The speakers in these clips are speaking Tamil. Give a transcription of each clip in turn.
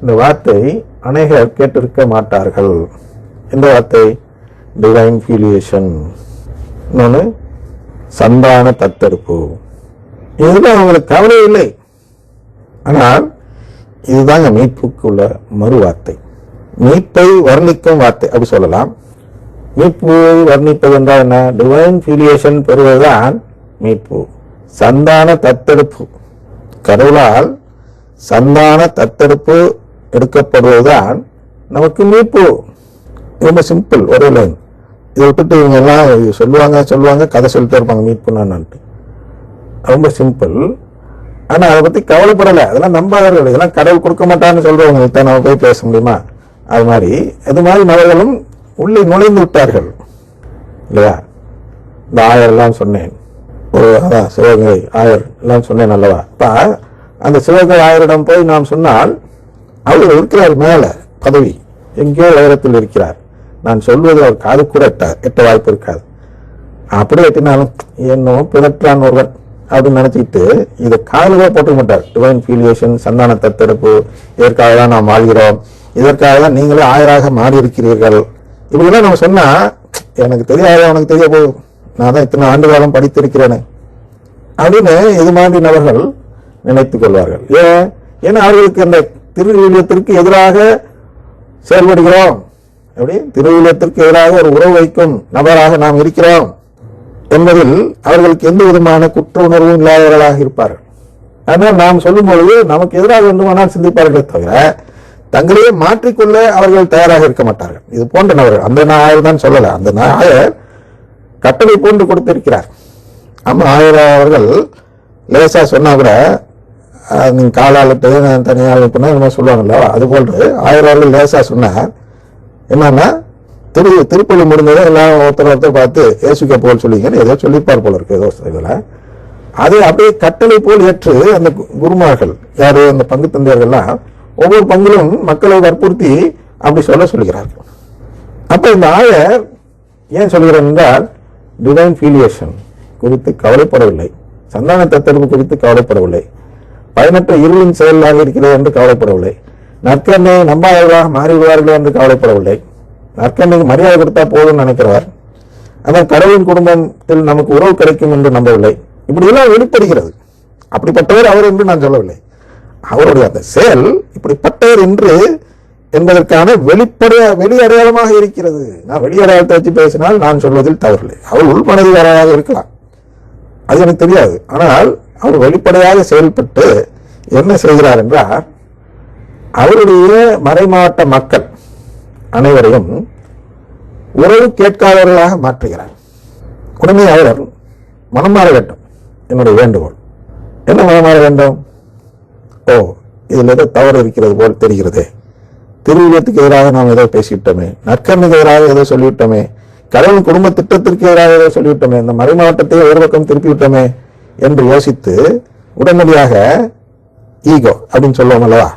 இந்த வார்த்தை அநேகர் கேட்டிருக்க மாட்டார்கள். இந்த வார்த்தை டிவைன் ஃபிலியேஷன், இன்னொன்று சந்தான தத்தெடுப்பு. இதுதான் அவங்களுக்கு கவலை இல்லை. ஆனால் இதுதாங்க மீட்புக்கு உள்ள மறு வார்த்தை, மீட்பை வர்ணிக்கும் வார்த்தை அப்படி சொல்லலாம். மீட்பை வர்ணிப்பது என்றால் என்ன? டிவைன் ஃபிலியேஷன் பெறுவதுதான் மீட்பு. சந்தான தத்தெடுப்பு, கடவுளால் சந்தான தத்தெடுப்பு எடுக்கப்படுவதுதான் நமக்கு மீட்பு. ரொம்ப சிம்பிள், ஒரே லைன். இதை விட்டுட்டு இவங்க எல்லாம் சொல்லுவாங்க கதை சொல்லிட்டு இருப்பாங்க மீட்புனான்ட்டு. ரொம்ப சிம்பிள். ஆனா அதை பத்தி கவலைப்படலை. அதெல்லாம் நம்பாதவர்கள், இதெல்லாம் கடவுள் கொடுக்க மாட்டான்னு சொல்றவங்க நம்ம போய் பேச முடியுமா? அது மாதிரி இது மாதிரி நபர்களும் உள்ளே நுழைந்து விட்டார்கள் இல்லையா? இந்த ஆயர் எல்லாம் சொன்னேன், ஒரு அதான் சிவகங்கை ஆயர் எல்லாம் சொன்னேன் அல்லவா? அப்ப அந்த சிவகங்கை ஆயரிடம் போய் நாம் சொன்னால் அவர் இருக்கிறார், மேல பதவி எங்கேயோ உயரத்தில் இருக்கிறார். நான் சொல்வது அவர் காது கூட எட்ட வாய்ப்பு இருக்காது. அப்படியே எட்டினாலும் என்னவோ பிறற்றான் ஒருவன் அப்படின்னு நினைச்சிட்டு இதை காதலே போட்டுக்க மாட்டார். டிவைன் ஃபிலியேஷன், சந்தான தத்தெடுப்பு, இதற்காக தான் நாம் வாழ்கிறோம், இதற்காக தான் நீங்களே ஆயராக மாறி இருக்கிறீர்கள், இப்படிலாம் நம்ம சொன்னா எனக்கு தெரியாத உனக்கு தெரிய போகும், நான் தான் இத்தனை ஆண்டு காலம் படித்திருக்கிறேனே அப்படின்னு இது மாதிரி நபர்கள் நினைத்துக் கொள்வார்கள். ஏன்னா அவர்களுக்கு அந்த திருவிழியத்திற்கு எதிராக செயல்படுகிறோம், எப்படி திருவிழியத்திற்கு எதிராக ஒரு உறவு வைக்கும் நபராக நாம் இருக்கிறோம் என்பதில் அவர்களுக்கு எந்த விதமான குற்ற உணர்வும் இல்லாதவர்களாக இருப்பார்கள். ஆனால் நாம் சொல்லும் பொழுது நமக்கு எதிராக வேண்டுமானால் சிந்திப்பார்களே தவிர தங்களையே மாற்றிக்கொள்ள அவர்கள் தயாராக இருக்க மாட்டார்கள். இது போன்ற நபர்கள், அந்த ஆயர் தான் சொல்லல, அந்த ஆயர் கட்டளை போன்று கொடுத்திருக்கிறார். ஆமா, ஆயர் அவர்கள் லேசா சொன்னா கூட நீங்க காலாளட்டு தனியாக சொல்லுவாங்கல்ல, அது போன்று ஆயர் அவர்கள் லேசா சொன்னார். என்னன்னா திருப்பள்ளி முடிஞ்சதை எல்லாம் ஒருத்தர் பார்த்து ஏசுக்க போல் சொல்லிங்கன்னு ஏதோ சொல்லிப்பார் போல இருக்கு ஏதோ இதுல. அதை அப்படியே கட்டளை போல் ஏற்று அந்த குருமார்கள் யாரு, அந்த பங்கு தந்தையர்கள்லாம் ஒவ்வொரு பங்கிலும் மக்களை வற்புறுத்தி அப்படி சொல்லுகிறார்கள். அப்ப இந்த ஆயர் ஏன் சொல்கிறார் என்றால் டிவைன் ஃபிலியேஷன் குறித்து கவலைப்படவில்லை, சந்தான தத்தெடுப்பு குறித்து கவலைப்படவில்லை, பயனற்ற இருளின் செயலாக இருக்கிறது என்று கவலைப்படவில்லை, நற்கண்ணை நம்பாதவர்களாக மாறிவிடுவார்கள் என்று கவலைப்படவில்லை, நற்கண்ணைக்கு மரியாதை கொடுத்தா போதும்னு நினைக்கிறவர், ஆனால் கடவுளின் குடும்பத்தில் நமக்கு உறவு கிடைக்கும் என்று நம்பவில்லை. இப்படி எல்லாம் வெளிப்படுகிறது. அப்படிப்பட்டவர் அவர் என்று நான் சொல்லவில்லை, அவருடைய அந்த செயல் இப்படிப்பட்டவர் என்று என்பதற்கான வெளி அடையாளமாக இருக்கிறது. நான் வெளி அடையாளத்தை வச்சு பேசினால் நான் சொல்வதில் தவறில்லை. அவர் உள்மனதிகாராக இருக்கலாம், அது எனக்கு தெரியாது. ஆனால் அவர் வெளிப்படையாக செயல்பட்டு என்ன செய்கிறார் என்றால் அவருடைய மறைமாவட்ட மக்கள் அனைவரையும் உறவு கேட்காதவர்களாக மாற்றுகிறார். உடனே அவர் மனம் மாற வேண்டும். என்னுடைய வேண்டுகோள் என்ன மனம் மாற வேண்டும்? ஓ, இதில் ஏதோ தவறு இருக்கிறது போல் தெரிகிறதே, திருவிழத்துக்கு எதிராக நாம் ஏதோ பேசிவிட்டோமே, நற்கண்ணுக்கு எதிராக ஏதோ சொல்லிவிட்டோமே, கடவுள் குடும்ப திட்டத்திற்கு எதிராக ஏதோ சொல்லிவிட்டோமே, இந்த மறைமாவட்டத்தை ஒரு பக்கம் திருப்பிவிட்டோமே என்று யோசித்து உடனடியாக ஈகோ அப்படின்னு சொல்லுவோம் அல்லவா,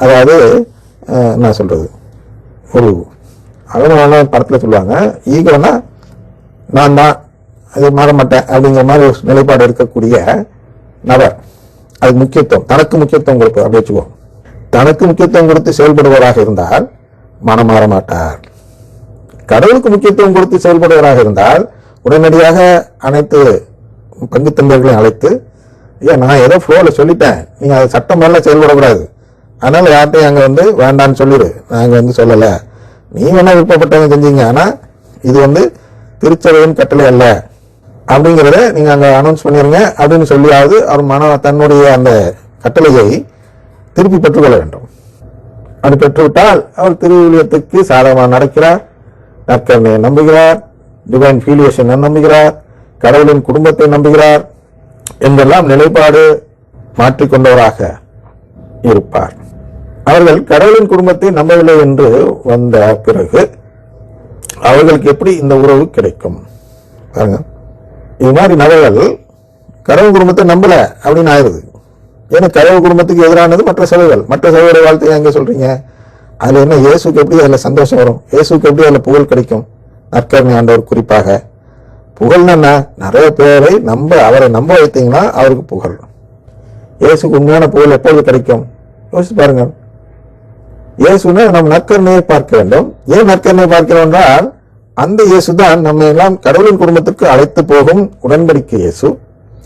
அதாவது என்ன சொல்றது, ஒரு அழகான படத்துல சொல்லுவாங்க, ஈகோனா நான் தான் அது மாற மாட்டேன் அப்படிங்கிற மாதிரி ஒரு நிலைப்பாடு இருக்கக்கூடிய நபர். அதுக்கு முக்கியத்துவம், தனக்கு முக்கியத்துவம் கொடுப்பது அப்படி வச்சுக்குவோம். தனக்கு முக்கியத்துவம் கொடுத்து செயல்படுவராக இருந்தால் மனம் மாற மாட்டார். கடவுளுக்கு முக்கியத்துவம் கொடுத்து செயல்படுவராக இருந்தால் உடனடியாக அனைத்து பங்கு தந்தைகளையும் அழைத்து, ஏன் நான் ஏதோ ஃப்ளோல சொல்லிட்டேன், நீங்க அது சட்டம் மேல செயல்படக்கூடாது, அதனால யார்ட்டையும் அங்க வேண்டான்னு சொல்லிடு, நாங்க சொல்லல, நீ வேணா விருப்பப்பட்டவங்க செஞ்சீங்க, ஆனா இது திருச்சபையின் கட்டளை அல்ல அப்படிங்கிறத நீங்க அங்க அனௌன்ஸ் பண்ணிருங்க அப்படின்னு சொல்லியாவது அவர் தன்னுடைய அந்த கட்டளையை திருப்பி பெற்றுக்கொள்ள வேண்டும். அப்படி பெற்றுவிட்டால் அவர் திருவிழியத்துக்கு சாதகமாக நடக்கிறார், நற்கருணையை நம்புகிறார், டிவைன் ஃபிலியேஷன் நம்புகிறார், கடவுளின் குடும்பத்தை நம்புகிறார் என்றெல்லாம் நிலைப்பாடு மாற்றிக்கொண்டவராக இருப்பார். அவர்கள் கடவுளின் குடும்பத்தை நம்பவில்லை என்று வந்த பிறகு அவர்களுக்கு எப்படி இந்த உறவு கிடைக்கும் பாருங்க. இது மாதிரி நபர்கள் கடவுள் குடும்பத்தை நம்பல அப்படின்னு ஆயிருது. ஏன்னா கடவுள் குடும்பத்துக்கு எதிரானது மற்ற சபைகள். மற்ற சபையோட வாழ்த்தையை எங்க சொல்றீங்க? அதுல என்ன இயேசுக்கு எப்படி அதுல சந்தோஷம் வரும்? இயேசுக்கு எப்படி அதுல புகழ் கிடைக்கும்? நற்கருணை ஆண்டவர் குறிப்பாக புகழ்னா நிறைய பேரை அவரை நம்ப வைத்தீங்கன்னா அவருக்கு புகழ். இயேசுக்கு உண்மையான புகழ் எப்பொழுது கிடைக்கும்? யோசிச்சு பாருங்க. இயேசுனா நம் நற்கருணையை பார்க்க வேண்டும். ஏன் நற்கருணையை பார்க்கிறோம் என்றால் அந்த இயேசுதான் நம்மை எல்லாம் கடவுளின் குடும்பத்திற்கு அழைத்து போகும் உடன்படிக்கை இயேசு.